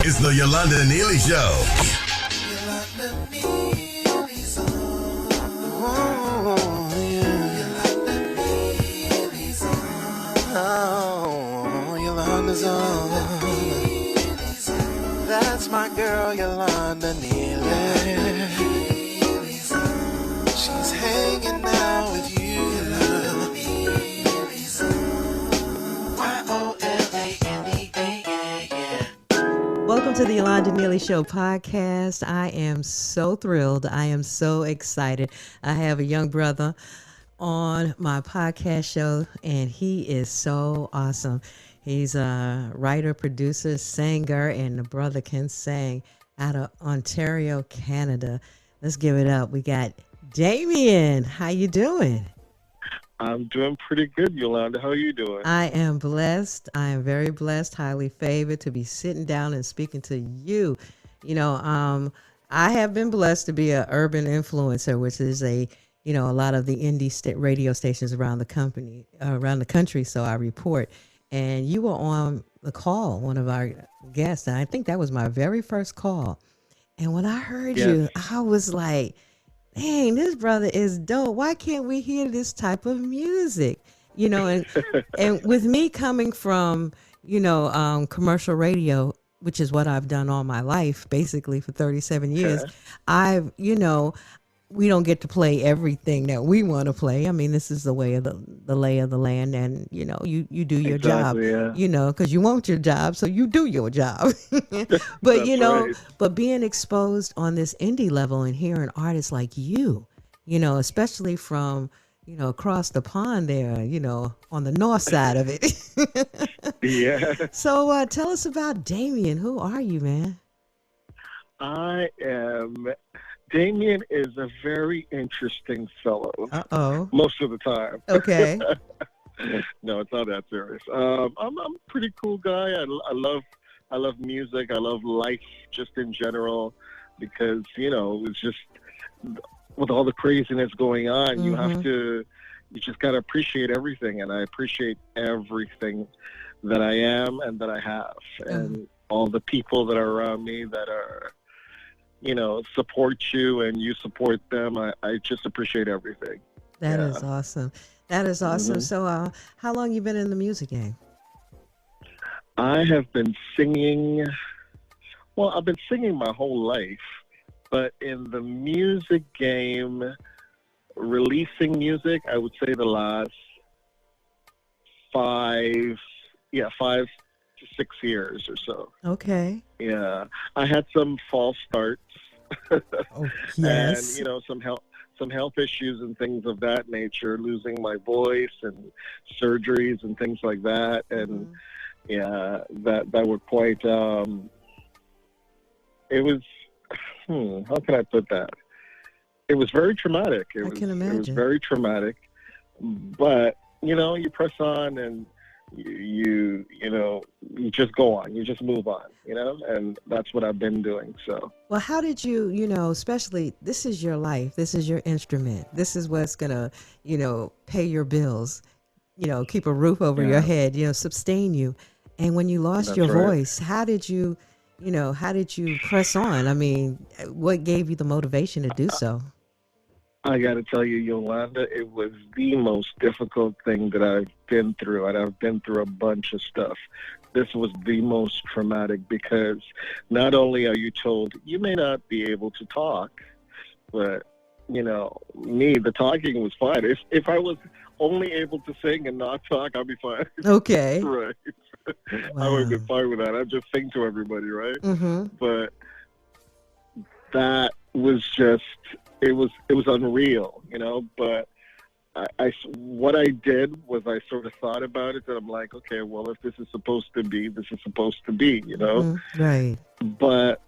It's the Yolanda Neely Show. Yolanda Neely's on. Oh, yeah. Yolanda Neely's on. Oh, Yolanda's on. That's my girl, Yolanda Neely. She's hanging out with you. Yolanda Neely's on. Y-O-L-A-N-E-A, yeah. Welcome to the Yolanda Neely Show podcast. I am so thrilled. I am so excited. I have a young brother on my podcast show, and he is so awesome. He's a writer, producer, singer, and the brother can sing out of Ontario, Canada. Let's give it up. We got Damion. How you doing? I'm doing pretty good, Yolanda. How are you doing? I am blessed. I am very blessed, highly favored to be sitting down and speaking to you. You know, I have been blessed to be an urban influencer, which is a lot of the indie radio stations around the country. So I report. And you were on the call, one of our guests, and I think that was my very first call. And when I heard you, I was like, dang, this brother is dope. Why can't we hear this type of music? You know, and with me coming from, commercial radio, which is what I've done all my life, basically for 37 years, we don't get to play everything that we want to play. I mean, this is the way of the lay of the land, and you do your job, because you want your job, so you do your job. But right. But being exposed on this indie level and hearing artists like you, especially from across the pond there, on the north side of it. Yeah. So tell us about Damion. Who are you, man? Damion is a very interesting fellow. Uh-oh. Most of the time. Okay. No, it's not that serious. I'm a pretty cool guy. I love music. I love life just in general because, it's just with all the craziness going on, you just got to appreciate everything. And I appreciate everything that I am and that I have. And all the people that are around me that are, support you and you support them. I just appreciate everything. That is awesome. That is awesome. So how long you been in the music game? I have been singing. Well, I've been singing my whole life, but in the music game, releasing music, I would say the last 5 to 6 years or so. Okay. Yeah. I had some false starts. Oh, yes. And, some health issues and things of that nature, losing my voice and surgeries and things like that. And that were quite, it was, how can I put that? It was very traumatic. I can imagine. It was very traumatic, but, you press on and you just go on, you just move on, and that's what I've been doing. So, well, how did you, especially this is your life, this is your instrument, this is what's gonna, pay your bills, keep a roof over your head, sustain you. And when you lost that's your right. voice, how did you press on? I mean, what gave you the motivation to do so? I got to tell you, Yolanda, it was the most difficult thing that I've been through, and I've been through a bunch of stuff. This was the most traumatic because not only are you told you may not be able to talk, but, the talking was fine. If I was only able to sing and not talk, I'd be fine. Okay. Right. Wow. I would have been fine with that. I'd just sing to everybody, right? Mm-hmm. But that was just... It was unreal, but what I did was I sort of thought about it and I'm like, okay, well, if this is supposed to be, this is supposed to be, Mm-hmm. Right. But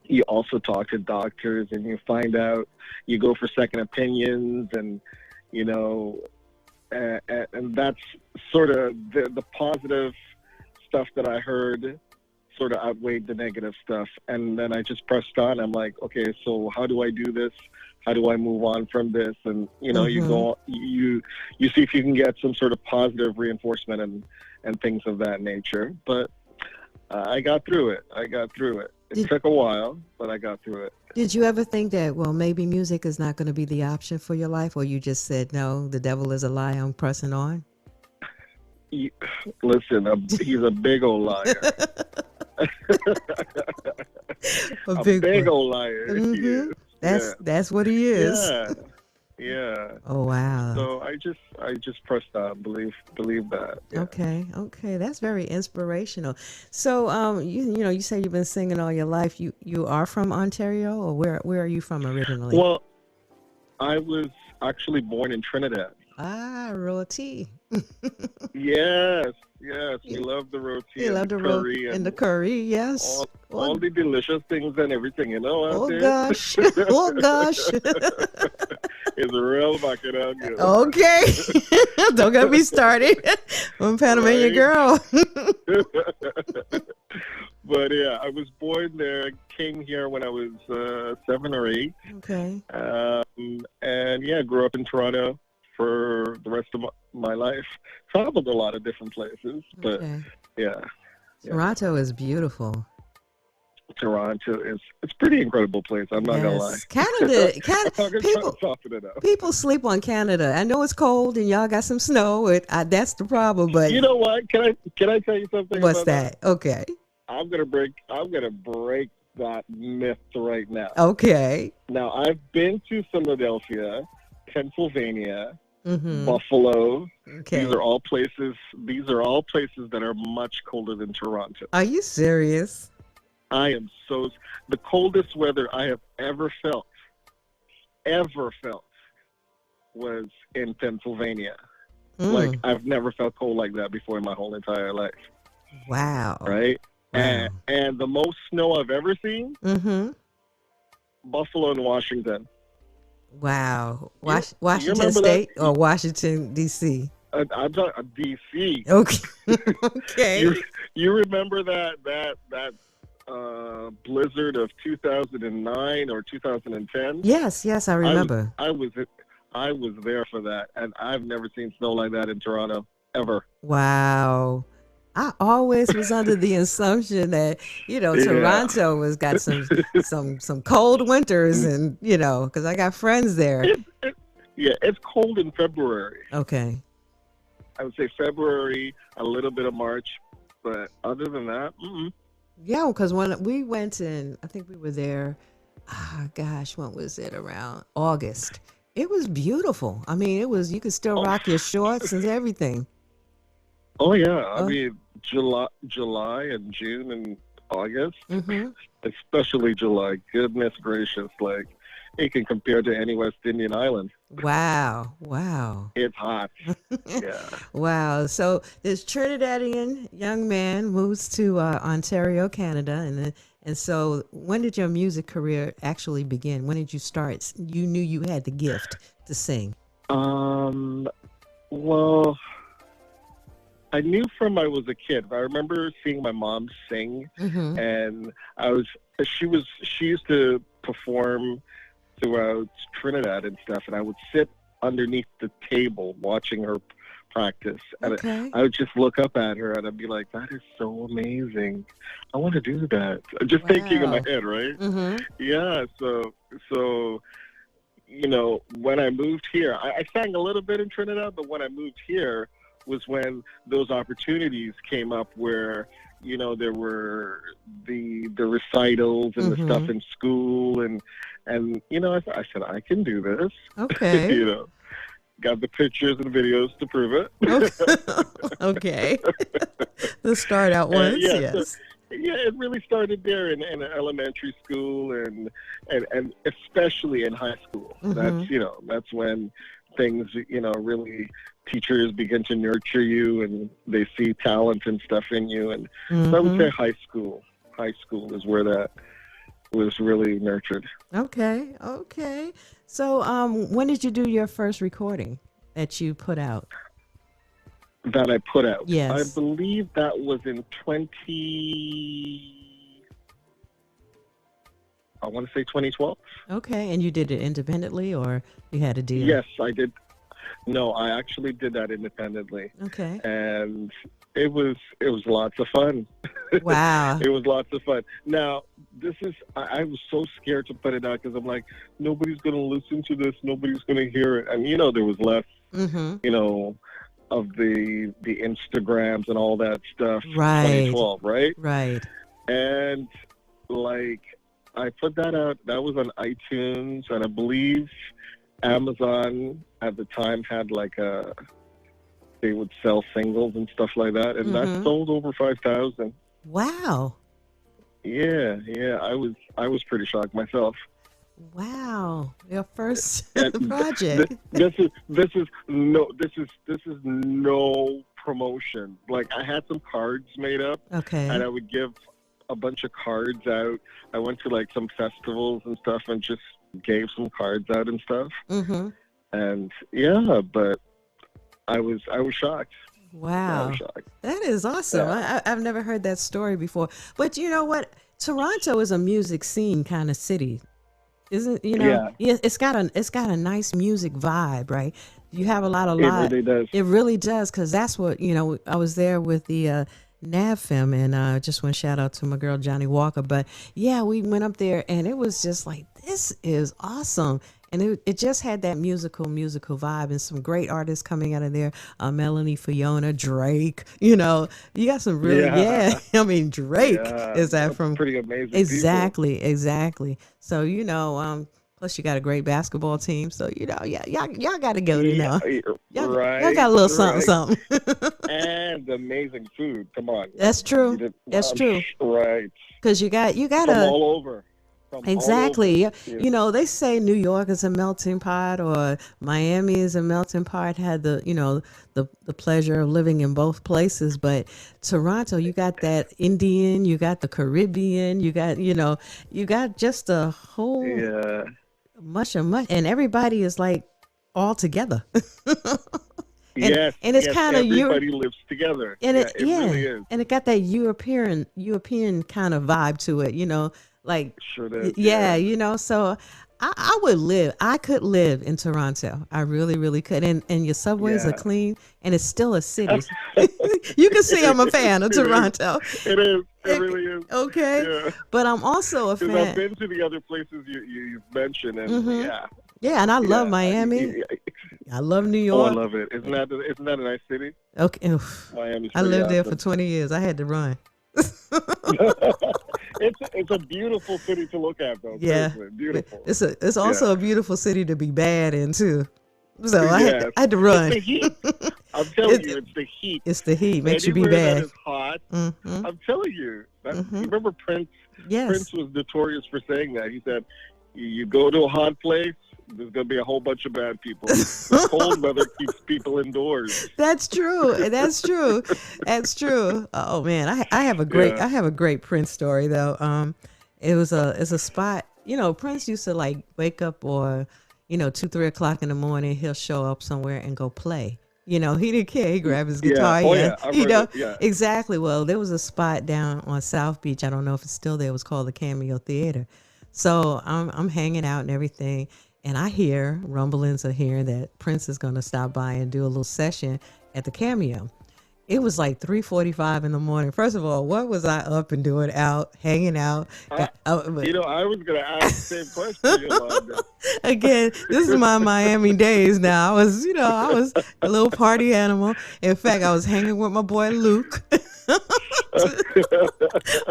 you also talk to doctors and you find out, you go for second opinions and, and that's sort of the positive stuff that I heard sort of outweighed the negative stuff. And then I just pressed on. I'm like, okay, so how do I do this? How do I move on from this? And, you go, you see if you can get some sort of positive reinforcement and things of that nature. But I got through it. It took a while, but I got through it. Did you ever think that, well, maybe music is not going to be the option for your life, or you just said, no, the devil is a lie, I'm pressing on? Listen, he's a big old liar. A A big big one. old liar. He is. That's what he is. Yeah. Yeah. Oh, wow. So I just pressed on. Believe that. Yeah. Okay, that's very inspirational. So, you say you've been singing all your life. You are from Ontario, or where are you from originally? Well, I was actually born in Trinidad. Roti. Yes. We love the roti You and love the the curry and the curry, yes. all the delicious things and everything, out Oh there. gosh, oh gosh. It's a real bacchanal. Okay, don't get me started. I'm Panamanian girl. But yeah, I was born there. Came here when I was 7 or 8. Okay. And yeah, grew up in Toronto for the rest of my life. Traveled a lot of different places, but yeah. Toronto is beautiful. Toronto is it's a pretty incredible place. I'm not gonna lie. Canada, I'm gonna try to soften it up. people sleep on Canada. I know it's cold and y'all got some snow. That's the problem. But You know what? Can I tell you something? what's about that? Okay. I'm gonna break that myth right now. Okay. Now I've been to Philadelphia, Pennsylvania, Mm-hmm. Buffalo. Okay. These are all places that are much colder than Toronto. Are you serious? I am the coldest weather I have ever felt was in Pennsylvania. Like I've never felt cold like that before in my whole entire life. Wow. Right? Wow. And the most snow I've ever seen, Mm-hmm. Buffalo and Washington. Wow. You Washington remember State that? or Washington, D.C.? I'm talking D.C. Okay. Okay. You remember that blizzard of 2009 or 2010? Yes, I remember. I was there for that, and I've never seen snow like that in Toronto ever. Wow. I always was under the assumption that, Toronto has got some cold winters and, because I got friends there. It's cold in February. Okay. I would say February, a little bit of March, but other than that, Yeah, because when we went in, I think we were there, when was it? Around August. It was beautiful. I mean, you could still rock your shorts and everything. Oh yeah, I mean July and June and August, especially July. Goodness gracious, like it can compare to any West Indian island. Wow. It's hot. Yeah. Wow. So this Trinidadian young man moves to Ontario, Canada, and so when did your music career actually begin? When did you start? You knew you had the gift to sing. Well, I knew from I was a kid. I remember seeing my mom sing, and she used to perform throughout Trinidad and stuff, and I would sit underneath the table watching her practice, and I would just look up at her and I'd be like, that is so amazing, I want to do that. I'm just thinking in my head, right? Yeah, so when I moved here, I sang a little bit in Trinidad, but when I moved here was when those opportunities came up where there were the recitals and the stuff in school, and I said I can do this. Okay. Got the pictures and videos to prove it. Okay. The start out ones, yes. It really started there in elementary school and especially in high school. That's when things really teachers begin to nurture you and they see talent and stuff in you, and so I would say high school is where that was really nurtured. Okay. So when did you do your first recording that you put out? That I put out? Yes. I believe that was in 2012. Okay, and you did it independently or you had a deal? Yes, I did. No, I actually did that independently, Okay. and it was lots of fun. Wow. It was lots of fun. Now, I was so scared to put it out because I'm like, nobody's going to listen to this. Nobody's going to hear it. And, there was less, Mm-hmm. of the Instagrams and all that stuff. Right. 2012, right? Right. And, like, I put that out. That was on iTunes. And I believe Amazon at the time had, like, they would sell singles and stuff like that. And that sold over 5,000. Wow. Yeah, I was pretty shocked myself. Wow. Your first And project. This is no promotion. Like, I had some cards made up, Okay. and I would give a bunch of cards out. I went to like some festivals and stuff, and just gave some cards out and stuff. Mm-hmm. And yeah, but I was shocked. I Wow. was shocked. That is awesome. I've never heard that story before. But you know what? Toronto is a music scene kind of city. Isn't Yeah. Yeah, it's got a nice music vibe, right? You have a lot of It really does. It really does, because that's what, I was there with the NAVFM, and just want to shout out to my girl Johnny Walker. But yeah, we went up there and it was just like, this is awesome. And it just had that musical vibe, and some great artists coming out of there. Melanie, Fiona, Drake, you got some really, I mean, Drake is that that's from pretty amazing. Exactly. So, plus you got a great basketball team. So, y'all got to go now. Y'all got a little something. And amazing food. Come on. That's true. That's true. Right. Because you got From all over. Exactly. All over. They say New York is a melting pot, or Miami is a melting pot. Had the pleasure of living in both places, but Toronto, you got that Indian, you got the Caribbean, you got just a whole much, and everybody is like all together. And it's kind of everybody lives together. And it really is. And it got that European kind of vibe to it, like Sure does. So I could live in Toronto. I really, really could. And your subways are clean, and it's still a city. You can see I'm a fan of Toronto. It is. It really is. Okay. Yeah. But I'm also a fan. I've been to the other places you've mentioned, and Yeah, and I love Miami. I love New Oh, I York. love it. Isn't that a nice city? Okay. Oof. Miami's I pretty lived there for awesome. 20 years. I had to run. It's a beautiful city to look at, though. Yeah. Seriously, beautiful. It's also a beautiful city to be bad in too. So Yes. I had to run. It's the heat. I'm telling you, it's the heat. It's the heat makes you be Anywhere bad. that is hot. Mm-hmm. I'm telling you. You remember Prince? Yes. Prince was notorious for saying that. He said, "You go to a hot place, there's going to be a whole bunch of bad people. The cold weather keeps people indoors." That's true. That's true. That's true. Oh man, I have a great Prince story though. It's a spot. Prince used to like wake up, or 2-3 o'clock in the morning, he'll show up somewhere and go play. He didn't care. He grabbed his guitar. I've heard it. Exactly. Well, there was a spot down on South Beach. I don't know if it's still there. It was called the Cameo Theater. So I'm hanging out and everything, and I hear rumblings of hearing that Prince is going to stop by and do a little session at the Cameo. It was like 3:45 in the morning. First of all, what was I up and doing out, hanging out? I was going to ask the same question, Yolanda. Again, this is my Miami days now. I was a little party animal. In fact, I was hanging with my boy Luke. I'm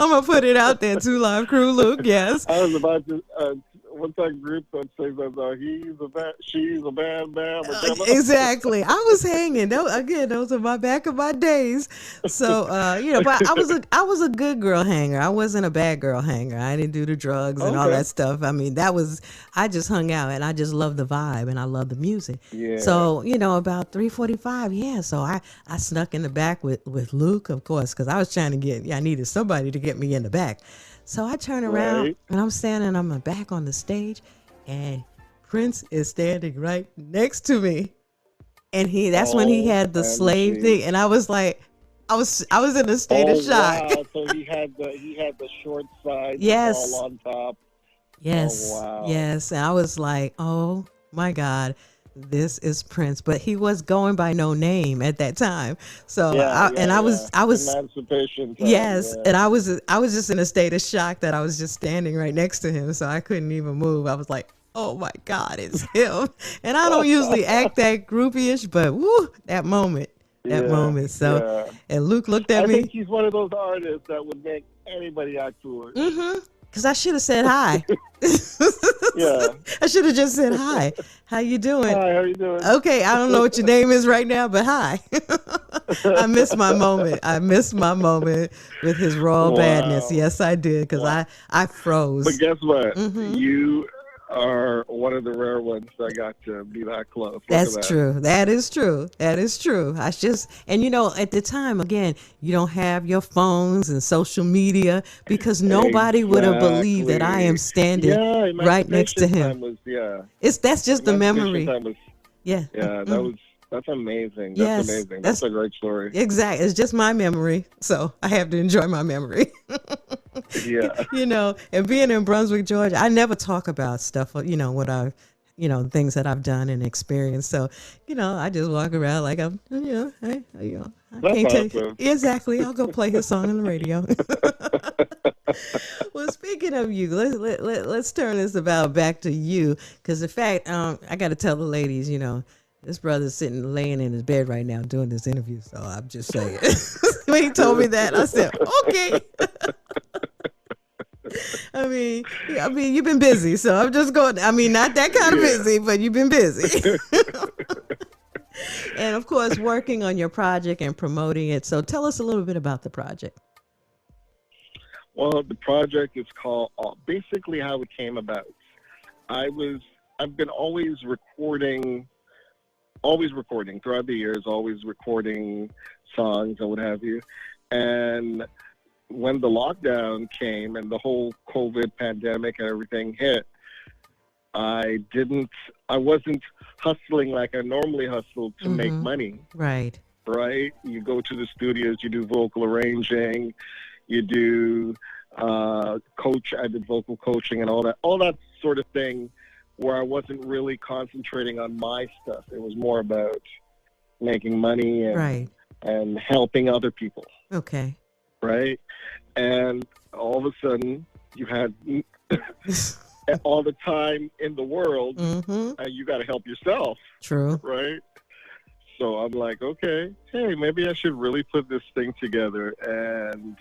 going to put it out there, 2 Live Crew Luke, yes. I was about to... Once that group that says that she's a bad man. Exactly. I was hanging. Those are my back of my days. So, but I was a good girl hanger. I wasn't a bad girl hanger. I didn't do the drugs and all that stuff. I mean, I just hung out, and I just loved the vibe, and I loved the music. Yeah. So, about 3:45, so I snuck in the back with Luke, of course, because I was trying to I needed somebody to get me in the back. So I turn around, and I'm standing on my back on the stage, and Prince is standing right next to me. And that's when he had the slave thing, and I was like, I was in a state of shock. Wow. So he had the short side, yes, all on top. Yes, oh, wow. Yes, and I was like, oh my God, this is Prince. But he was going by no name at that time. So I was Emancipation time, yes, yeah. and I was just in a state of shock that I was just standing right next to him, so I couldn't even move. I was like, oh my God, it's him. And I don't usually act that groupie-ish, but woo, that moment. So, yeah. and Luke looked at I me. think he's one of those artists that would make anybody act foolish. Because I should have said hi. Yeah. I should have just said hi. How you doing? Hi, how you doing? Okay, I don't know what your name is right now, but hi. I missed my moment. With his raw badness. Yes, I did, because I froze. But guess what? You are one of the rare ones that got to be that close. That's true. That is true. I just, and at the time, again, you don't have your phones and social media, because nobody would have believed that I am standing right next to him. That's just the memory. Yeah. That's amazing. Yes, that's amazing. That's a great story. Exactly. It's just my memory, so I have to enjoy my memory. Yeah. And being in Brunswick, Georgia, I never talk about stuff, what I, things that I've done and experienced. So, I just walk around like I'm, I can't take it. Exactly. I'll go play his song on the radio. Well, speaking of you, let's turn this back to you, because in fact, I got to tell the ladies, this brother's laying in his bed right now doing this interview. So I'm just saying. When he told me that, I said, okay. I mean, you've been busy, so I'm just going. I mean, not that kind of busy, but you've been busy. And of course, working on your project and promoting it. So tell us a little bit about the project. Well, the project is called, basically how it came about. I've been always recording throughout the years, always recording songs and what have you. And when the lockdown came and the whole COVID pandemic and everything hit, I wasn't hustling like I normally hustle to make money. Right. You go to the studios, you do vocal arranging, you do I did vocal coaching and all that sort of thing, where I wasn't really concentrating on my stuff. It was more about making money and helping other people. Okay. Right? And all of a sudden, you had all the time in the world, and you got to help yourself. True. Right? So I'm like, okay, hey, maybe I should really put this thing together. And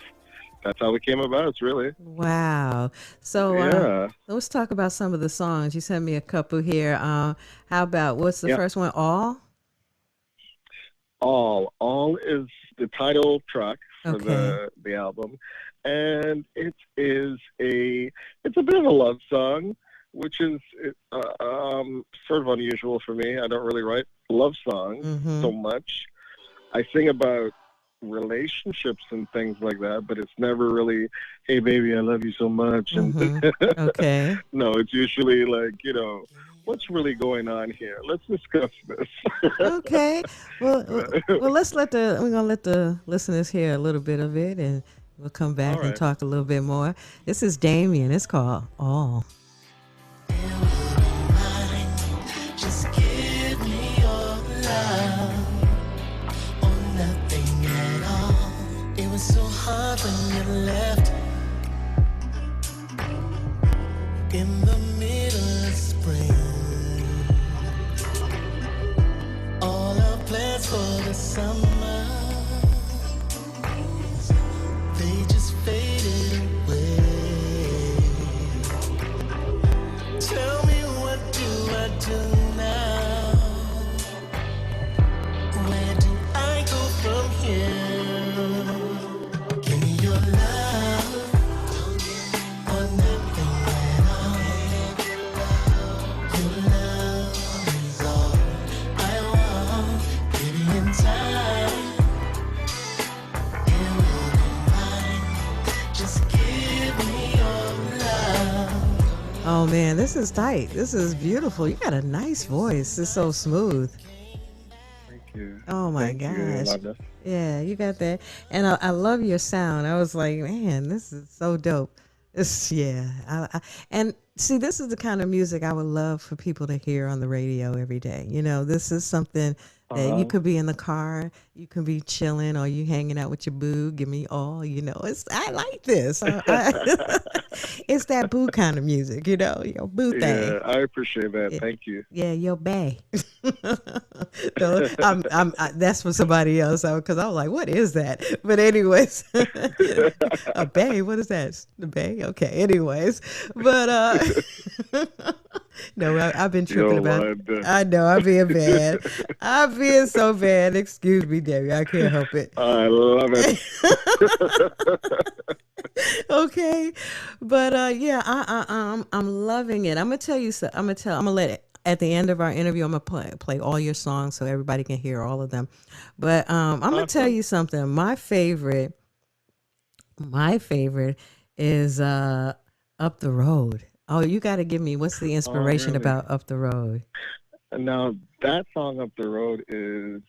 that's how it came about, really. Wow. So let's talk about some of the songs. You sent me a couple here. How about, what's the first one? All is the title track for the album. And it's a bit of a love song, which is sort of unusual for me. I don't really write love songs so much. I sing about relationships and things like that, but it's never really, hey baby, I love you so much. And okay. No, it's usually like, what's really going on here? Let's discuss this. Okay. Well, we're gonna let the listeners hear a little bit of it, and we'll come back and talk a little bit more. This is Damion. It's called All. Just give me your love. It was so hard when you left in the middle of spring. All our plans for the summer, they just faded away. Tell me, what do I do now? Where do I go from here? Oh man, this is tight. This is beautiful. You got a nice voice. It's so smooth. Thank you. Oh my gosh. You, yeah, you got that. And I love your sound. I was like, man, this is so dope. Yeah. And see, this is the kind of music I would love for people to hear on the radio every day. This is something that you Uh-huh. could be in the car, you can be chilling, or you hanging out with your boo. Give me all. I like this. It's that boo kind of music. Your boo thing. Yeah, I appreciate that. Yeah, Thank you. yeah, your bae. No, that's for somebody else. Because I was like, what is that? But anyways, a bae. What is that? The bae. Okay. Anyways, but no, I've been tripping Yo, about. man, I know I'm being bad. I'm being so bad. Excuse me, Debbie. I can't help it. I love it. Okay, but yeah, I'm loving it. I'm gonna tell you so. I'm gonna let it at the end of our interview. I'm gonna play all your songs so everybody can hear all of them. But I'm gonna tell Awesome. you something. My favorite is Up the Road. Oh, you got to give me what's the Oh, inspiration really? about Up the Road? Now that song "Up the Road" is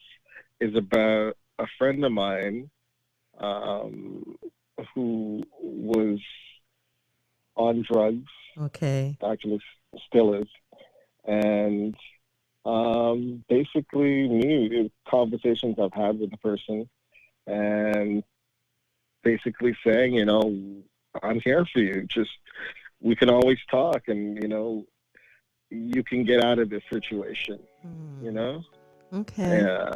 about a friend of mine um, who was on drugs, Okay. actually still is, and basically me conversations I've had with the person, and basically saying, I'm here for you. Just we can always talk, and you can get out of this situation. You Hmm. know, Okay. yeah,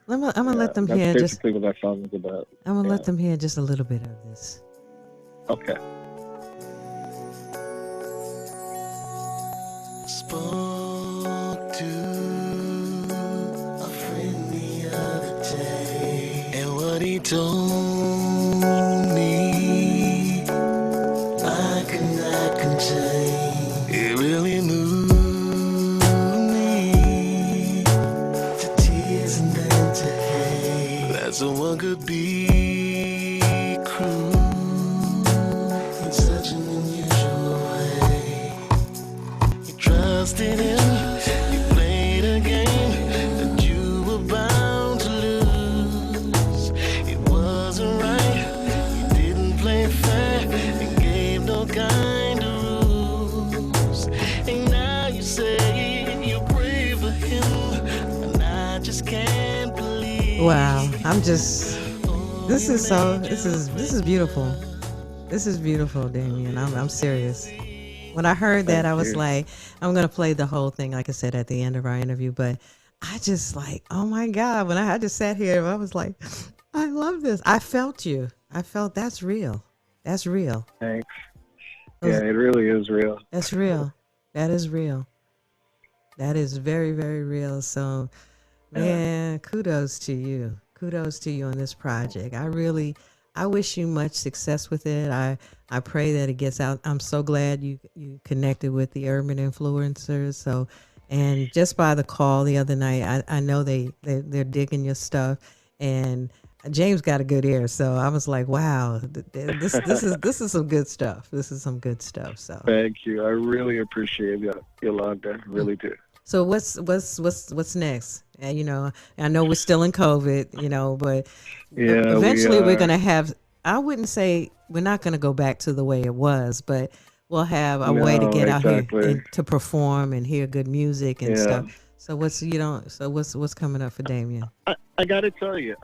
I'm gonna yeah. let them That's hear just. basically what that song is about. I'm gonna Yeah. let them hear just a little bit of this. Okay. Spoke to a friend the other day, and what he told me I could not contain. It really moved me to tears and then to hate. That someone could be cruel in such an unusual way. You trusted him, you played a game that you were bound to lose. It wasn't right, you didn't play fair and gave no kind of rules. And now you say you pray for him, and I just can't Wow. believe. I'm just. This is beautiful. This is beautiful, Damien. I'm serious. When I heard that, Thank I was you. like, I'm gonna play the whole thing, like I said at the end of our interview. But I just like, oh my God! When I just sat here, I was like, I love this. I felt you. I felt that's real. That's real. Thanks. It Yeah, was- it really is real. That's real. That is real. That is very, very real. So, Yeah. man, kudos to you. Kudos to you on this project. I wish you much success with it. I pray that it gets out. I'm so glad you connected with the urban influencers. So, and just by the call the other night, I know they're digging your stuff, and James got a good ear. So I was like, wow, this is some good stuff. This is some good stuff. So. Thank you. I really appreciate it, Yolanda. Really do. So what's next? I know we're still in COVID, but Yeah, we eventually we're are. gonna have. I wouldn't say we're not gonna go back to the way it was, but we'll have a way to No, get out here exactly. and to perform and hear good music and Yeah. stuff. So what's coming up for Damien? I got to tell you,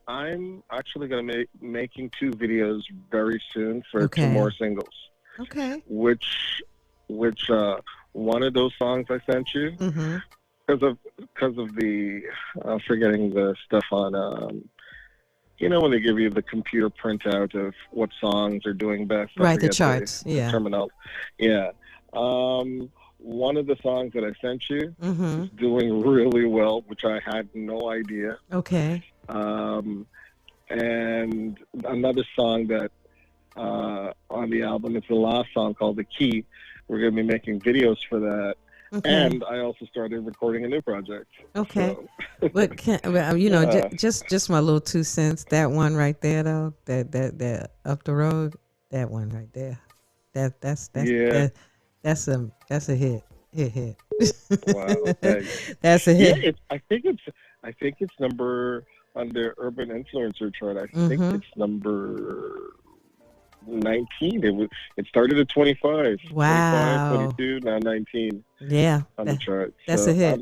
I'm actually going to making two videos very soon for two Okay. more singles. Okay. Which one of those songs I sent you Mm-hmm. because of the forgetting the stuff on when they give you the computer printout of what songs are doing best. I Right, the forget charts. the Yeah. terminal. Yeah. One of the songs that I sent you Mm-hmm. is doing really well, which I had no idea. Okay. Um, and another song that on the album, it's the last song called "The Key." We're going to be making videos for that, Okay. and I also started recording a new project. Okay. So, But yeah. just my little 2 cents. That one right there, though, that up the road, that one right there, Yeah. that's a hit. Wow. Thanks. That's a Yeah. hit. I think it's number on the Urban Influencer chart. I think Mm-hmm. it's number 19. It started at 25. Wow. 25, 22, now 19 Yeah. on the chart. That's so a hit.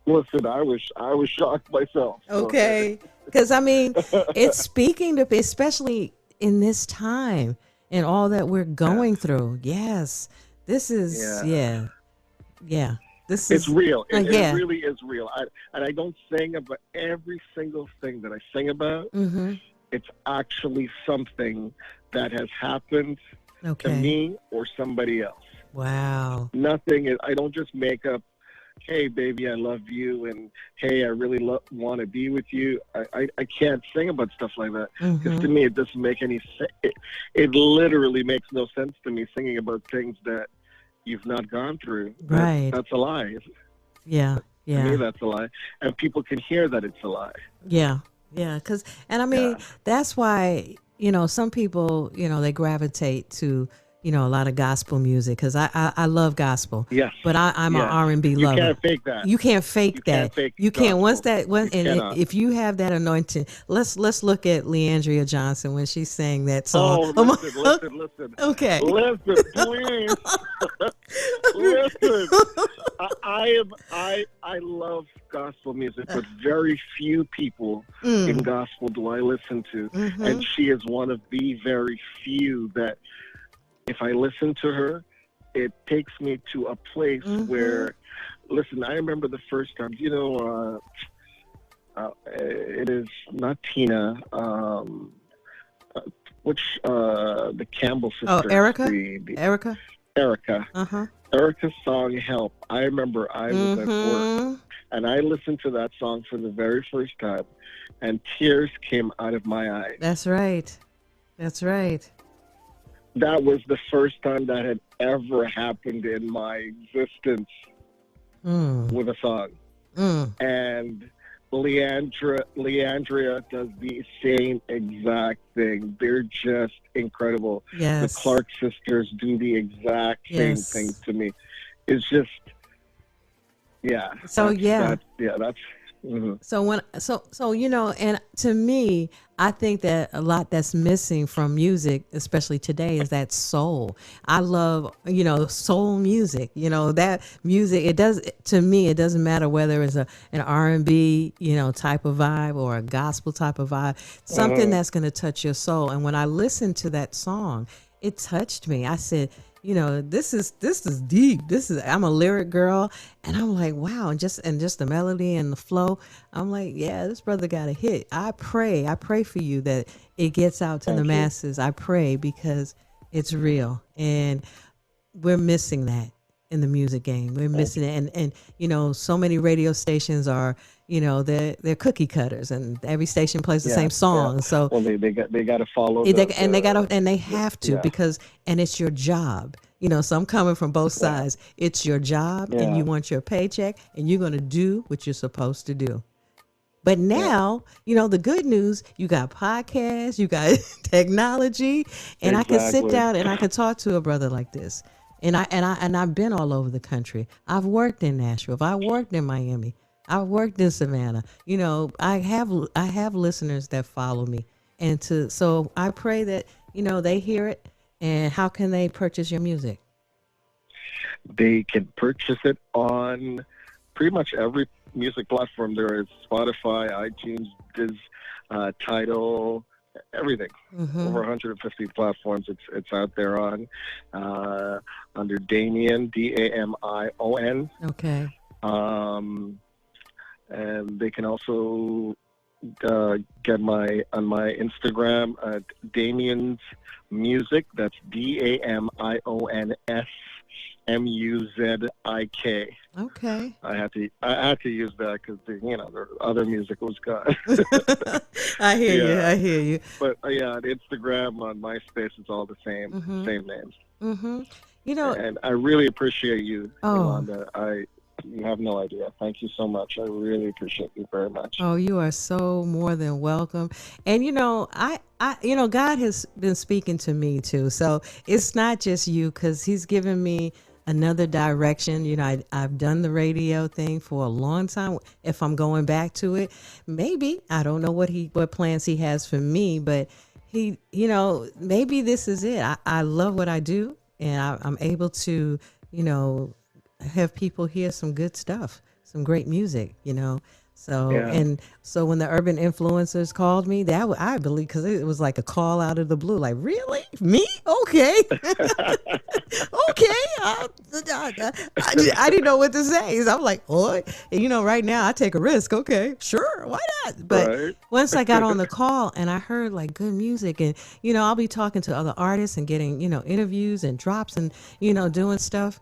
Listen, I was shocked myself. Okay. Because, I mean, it's speaking to, especially in this time and all that we're going through. Yes. This is, yeah. This It's is real. It yeah. really is real. I don't sing about every single thing that I sing about. Mm-hmm. It's actually something that has happened to Okay. me or somebody else. Wow. Nothing is. I don't just make up, hey, baby, I love you, and hey, I really want to be with you. I can't sing about stuff like that because to me it doesn't make any sense. It literally makes no sense to me singing about things that you've not gone through. Right. That's a lie. Yeah. Yeah. To me, that's a lie, and people can hear that it's a lie. Yeah. Yeah. And I mean, that's why, some people, they gravitate to, a lot of gospel music because I love gospel. Yes. But I'm an R&B lover. You can't fake that. You can't fake that. Can't fake you can't. gospel. If you have that anointing, let's look at Leandria Johnson when she sang that song. Oh, listen. Okay. Listen, please. Listen. I love gospel music, but very few people in gospel do I listen to. And she is one of the very few that if I listen to her, it takes me to a place where, listen, I remember the first time, it is not Tina, the Campbell sisters. Oh, Erica? Erica. Uh-huh. Erica's song, Help. I remember I was at work, and I listened to that song for the very first time, and tears came out of my eyes. That's right. That was the first time that had ever happened in my existence with a song. And Leandria does the same exact thing. They're just incredible. Yes. The Clark sisters do the exact same thing to me. It's just, So that's. So and to me, I think that a lot that's missing from music, especially today, is that soul. I love, soul music. That music. It doesn't matter whether it's an R&B, type of vibe or a gospel type of vibe. Something that's going to touch your soul. And when I listened to that song, it touched me. I said, this is deep. I'm a lyric girl, and I'm like, wow, and just the melody and the flow. I'm like, yeah, this brother got a hit. I pray for you that it gets out to the masses. I pray because it's real, and we're missing that in the music game. We're missing it, and so many radio stations are, they're cookie cutters, and every station plays the same song. Yeah. So well, they got to follow, they have to because it's your job. So I'm coming from both sides. It's your job, and you want your paycheck, and you're going to do what you're supposed to do. But now, the good news, you got podcasts, you got technology, and I can sit down and I can talk to a brother like this. And I've been all over the country. I've worked in Nashville. I've worked in Miami. I've worked in Savannah. I have listeners that follow me, so I pray that they hear it. And how can they purchase your music? They can purchase it on pretty much every music platform. There is Spotify, iTunes, Tidal, everything. Over 150 platforms. It's out there on under Damion, Damion. Okay. And they can also get on my Instagram at Damion's Music. That's DAMIONSMUZIK. Okay. I had to use that because the other music was gone. I hear you. But on Instagram, on MySpace, it's all the same names. And I really appreciate you, Yolanda. You have no idea. Thank you so much. I really appreciate you very much. Oh, you are so more than welcome. And God has been speaking to me too. So it's not just you, because He's given me another direction. I've done the radio thing for a long time. If I'm going back to it, maybe I don't know what plans He has for me, but maybe this is it. I love what I do, and I'm able to, you know, have people hear some good stuff, some great music, you know. So, Yeah. and so when the urban influencers called me, I believe, because it was like a call out of the blue, like, really? Me? Okay. Okay. I didn't know what to say. So I'm like, oh, you know, right now I take a risk. Okay, sure. Why not? But Right. once I got on the call and I heard like good music, and, you know, I'll be talking to other artists and getting, you know, interviews and drops and, you know, doing stuff.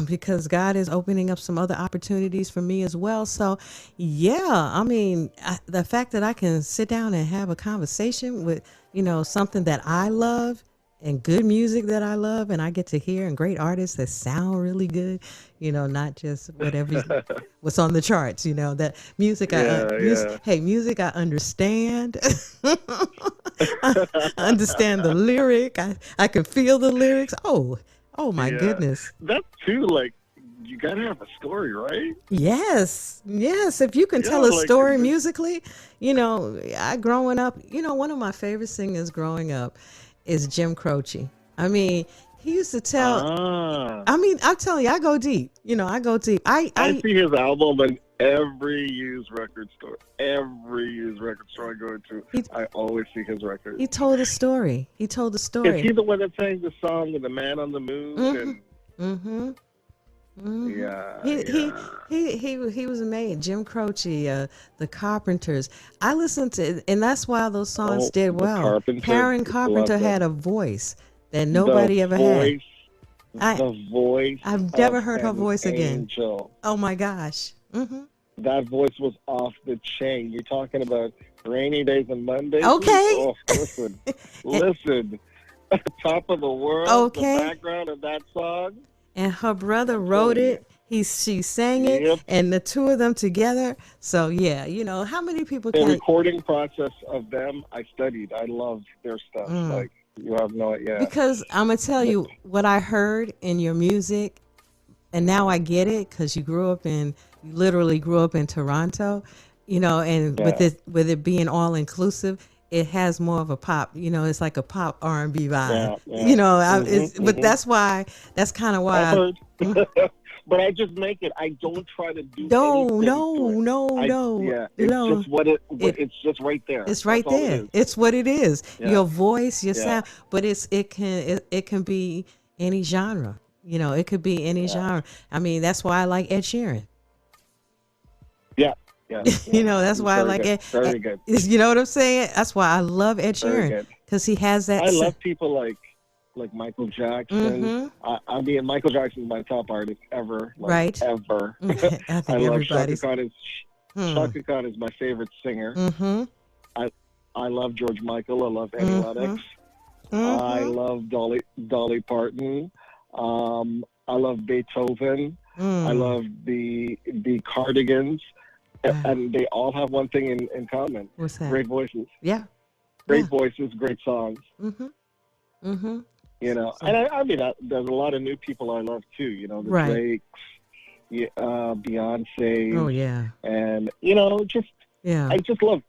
Because God is opening up some other opportunities for me as well. So, yeah, I mean, the fact that I can sit down and have a conversation with, you know, something that I love and good music that I love, and I get to hear and great artists that sound really good, you know, not just whatever what's on the charts, you know, that music. Yeah. Hey, music I understand. I understand the lyric. I can feel the lyrics. Oh my Yeah. goodness. That too, like, you gotta have a story, right? Yes. If you can Yeah, tell a like, story musically, you know, I growing up, you know, one of my favorite singers growing up is Jim Croce. I mean, he used to tell. ah, I mean, I'm telling you, I go deep. You know, I go deep. I see his album in every used record store. Every used record store I go into, I always see his record. He told a story. He told a Is story. he the one that sang the song with the man on the moon? Mm-hmm. And Mm-hmm. yeah, He was amazing. Jim Croce, the Carpenters. I listened to, and that's why those songs did the well. Carpenter. Karen Carpenter Love had them. a voice that nobody ever had. The voice. I've never heard her an voice again. angel. Oh my gosh. Mm-hmm. That voice was off the chain. You're talking about rainy days and Mondays. Okay. Oh, listen. Top of the world. Okay. The background of that song. And her brother wrote it. She sang it, Yep. and the two of them together. So yeah, you know, how many people The can? recording process of them, I studied. I love their stuff. Like, you have no idea. Because I'm gonna tell you what I heard in your music, and now I get it because you literally grew up in Toronto, you know, and with it being all inclusive, it has more of a pop, you know, it's like a pop R&B vibe, you know. But that's kind of why I heard. But I just make it. I don't try to do anything to it. Yeah, it's just it's just right there. It's right there. It's what it is. Yeah. Your voice, your sound, but it can be any genre. You know, it could be any genre. I mean, that's why I like Ed Sheeran. Yeah. You know, that's why I like it. Very good. You know what I'm saying? That's why I love Ed Sheeran, because he has that. I love people like Michael Jackson. I mean, Michael Jackson is my top artist ever. Right. Ever. I think I love everybody's. Shaka Khan is my favorite singer. I love George Michael. I love Annie Lennox. I love Dolly Parton. I love Beethoven. I love the Cardigans. And they all have one thing in common. What's that? Great voices. Yeah. Great voices, great songs. You know, and I mean, there's a lot of new people I love too. You know, the Drakes, Beyonce. Oh yeah. And you know, I just love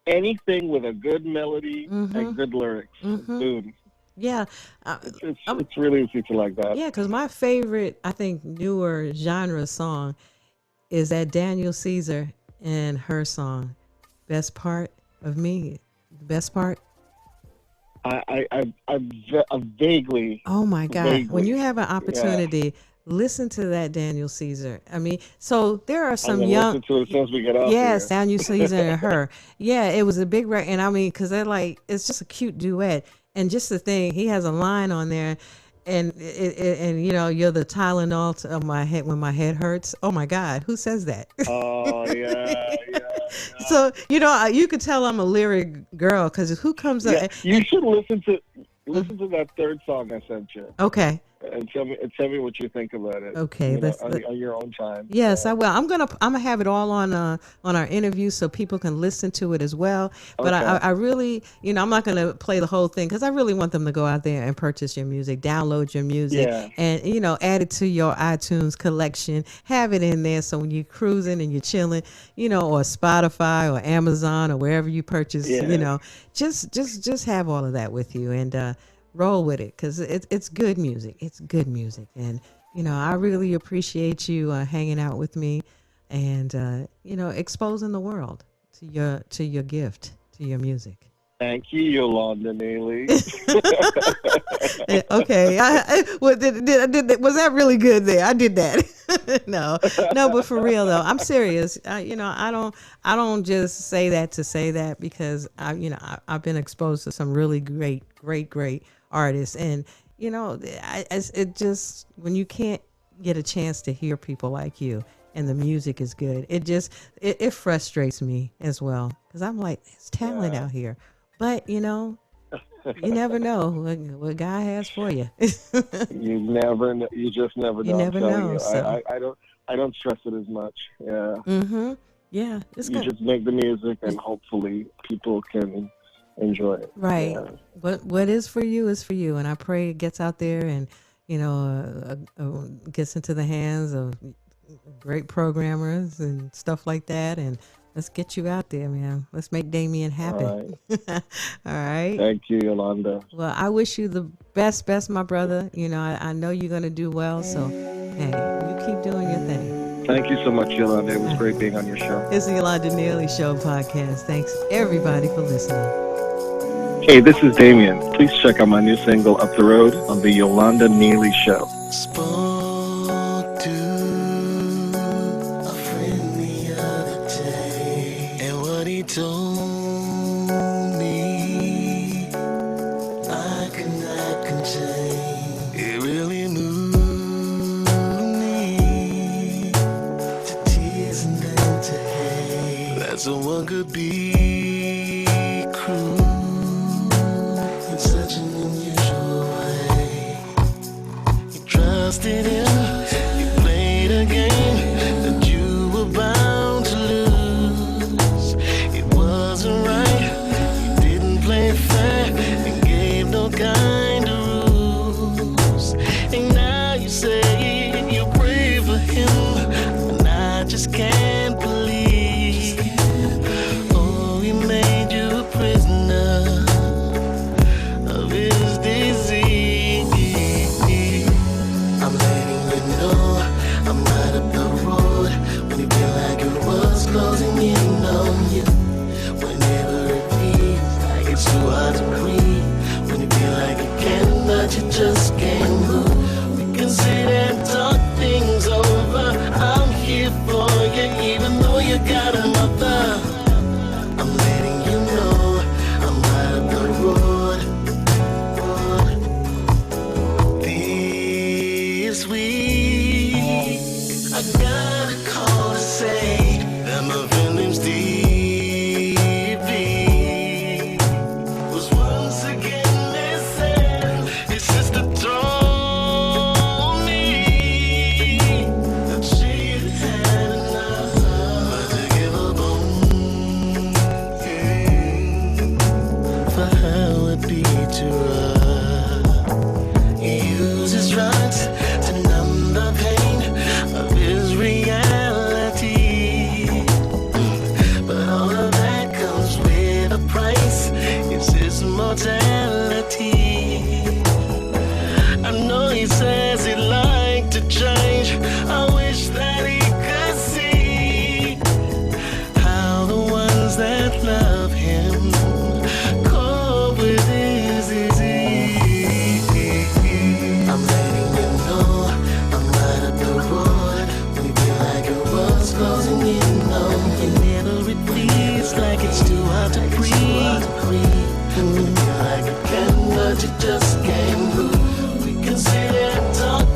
anything with a good melody and good lyrics. Boom. Yeah, it's really easy to like that. Yeah, because my favorite, I think, newer genre song is that Daniel Caesar and her song, "Best Part of Me." The best part. I vaguely. Oh my God! When you have an opportunity, listen to that Daniel Caesar. I mean, so there are some young. Listen to it as soon as we get off. Yes, Daniel Caesar and her. Yeah, it was a big record, and I mean, because they're like, it's just a cute duet, and just the thing, he has a line on there, and and you know, you're the Tylenol of my head when my head hurts. Oh my God, who says that? Oh yeah. So you know, you could tell I'm a lyric girl because who comes up? You should listen to that third song I sent you. Okay. and tell me what you think about it. Okay, You know, on your own time. yes, I will. I'm gonna have it all on our interview so people can listen to it as well. But Okay. I really, I'm not gonna play the whole thing because I really want them to go out there and purchase your music, download your music, Yeah. and add it to your iTunes collection. Have it in there so when you're cruising and you're chilling, or Spotify or Amazon or wherever you purchase, Yeah. just have all of that with you and roll with it because it's good music. It's good music, and I really appreciate you hanging out with me and exposing the world to your gift, to your music. Thank you, Yolanda Neely. Okay, well, was that really good there? I did that. No, but for real though, I'm serious. I don't just say that to say that because I've been exposed to some really great artists, and it just when you can't get a chance to hear people like you and the music is good, it frustrates me as well because I'm like, there's talent out here, but you never know what God has for you. You never know. You just never know. You never I'm telling know. you. So. I don't stress it as much. Yeah. Mm-hmm. Yeah, it's You good. just make the music, and hopefully people can enjoy it. Right. Yeah. But what is for you is for you, and I pray it gets out there and gets into the hands of great programmers and stuff like that, and let's get you out there, man. Let's make Damion happy. All right. All right. Thank you, Yolanda. Well, I wish you the best, my brother. I know you're going to do well. So, hey, you keep doing your thing. Thank you so much, Yolanda. It was great being on your show. It's the Yolanda Neely Show podcast. Thanks, everybody, for listening. Hey, this is Damion. Please check out my new single, Up the Road, on the Yolanda Neely Show. Spoke to a friend the other day, and what he told me I could not contain. It really moved me to tears and then to hate. That someone could be cruel in such an unusual way. You trusted him, you played a game that you were bound to lose. It wasn't right, you didn't play fair and gave no kind of rules. And now you say you pray for him, and I just can't believe. Oh, he made you a prisoner of his disease. I'm letting you know I'm right up the road when you feel like your world's closing in on you. Whenever it feels like it's too hard to breathe, when you feel like you can but you just can't move. We can sit and talk things over. I'm here for you even though you got another. I'm letting you know I'm right up the road. This week I got a call to say that my feelings deep was once again missing. His sister told me that she had enough, but to give up on for her would be too rough. He uses drugs to numb the pain of his reality, but all of that comes with a price. It's his mortality. I know he says he'd like to change. I wish that he could see how the ones that love him cope with his disease. I'm letting you know I'm right up the road when you feel like your world's closing in on you. Whenever it feels like it's too hard to breathe, when you feel like you can but you just can't move. We can sit and talk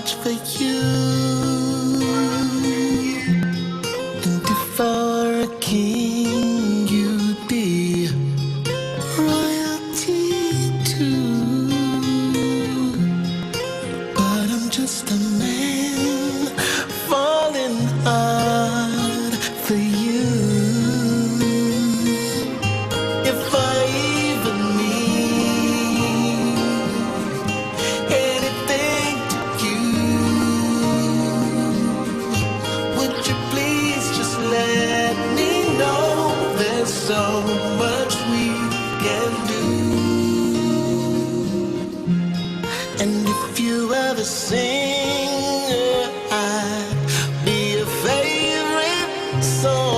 much for you. And if I were a king, you'd be royalty too. But I'm just a man falling hard for you. If I even mean anything to you, would you please just let me know? There's so much we can do. And if you ever sing, I'd be a favorite song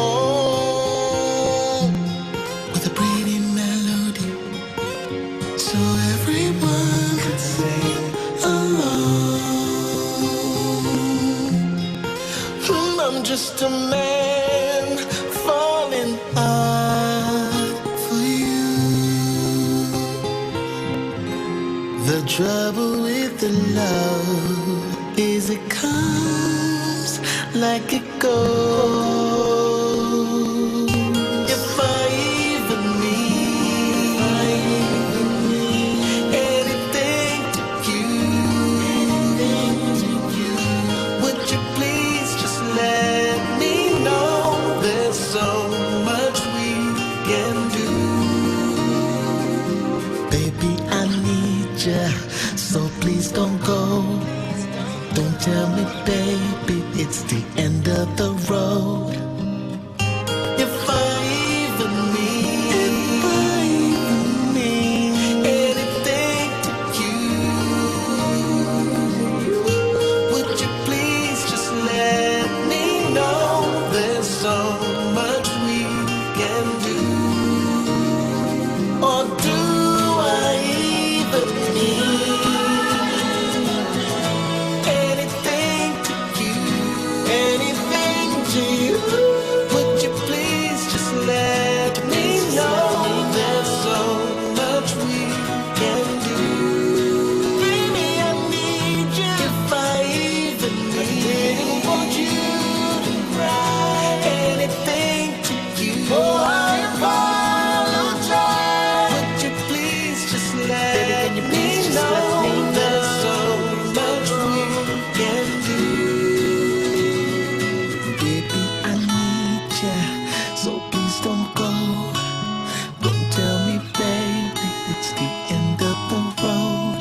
with a pretty melody, so everyone could sing along. I'm just a man falling hard for you. The trouble with the love is it comes like it goes. If I even mean anything to you, would you please just let me know? There's so much we can do. Baby, I need you, so please don't go. Don't tell me, baby, it's the end of the road. If I even mean anything to you, would you please just let me know? There's so much we can do. Or do I even need anything to you? Anything to you? Would you please just let me know? There's so much we can do. Baby, I need you. If I even need, want you to cry. Anything to you? Oh, I apologize. Would you please just let me know? There's so much we can do. Baby, I need you, so please don't go. Don't tell me, baby, it's the end of the road.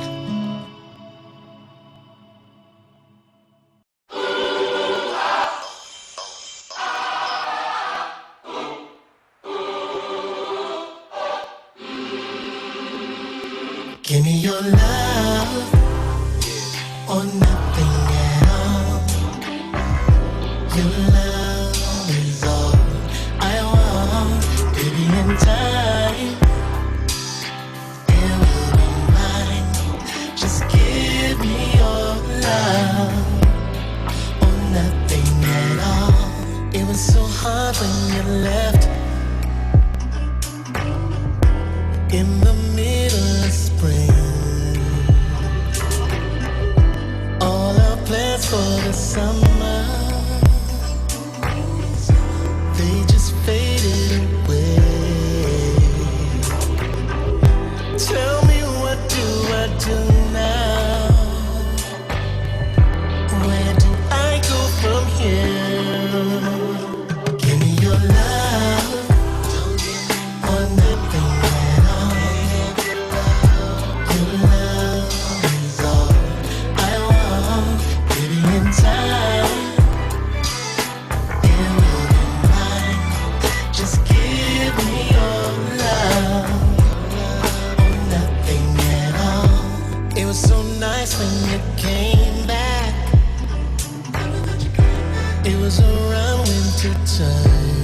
Give me your love or nothing at all. Your love is all I want. Baby, in time, it will be mine. Just give me your love or nothing at all. It was so hard when you left in the middle of spring. All our plans for the summer, they just faded away. Tell me, what do I do now? Where do I go from here? Give me your love or nothing at all. Your love is all I want. Baby, in time, it will be mine. Just give me your love or nothing at all. It was so nice when you came back. It was around winter time.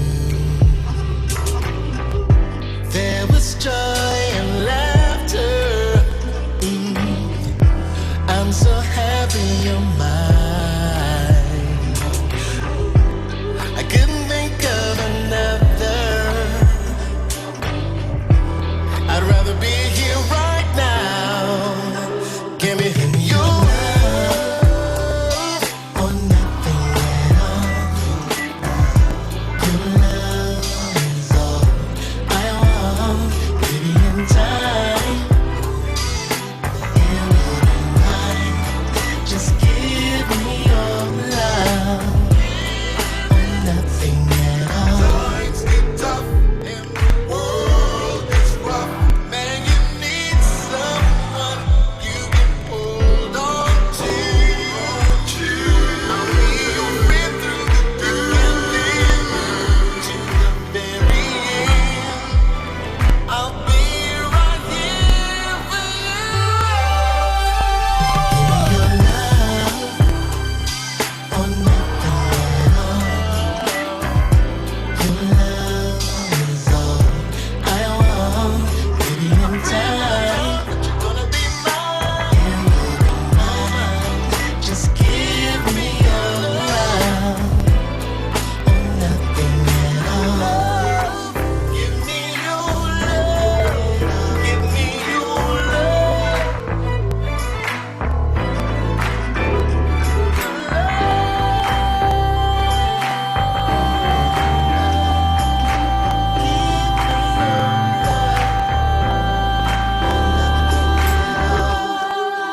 There was joy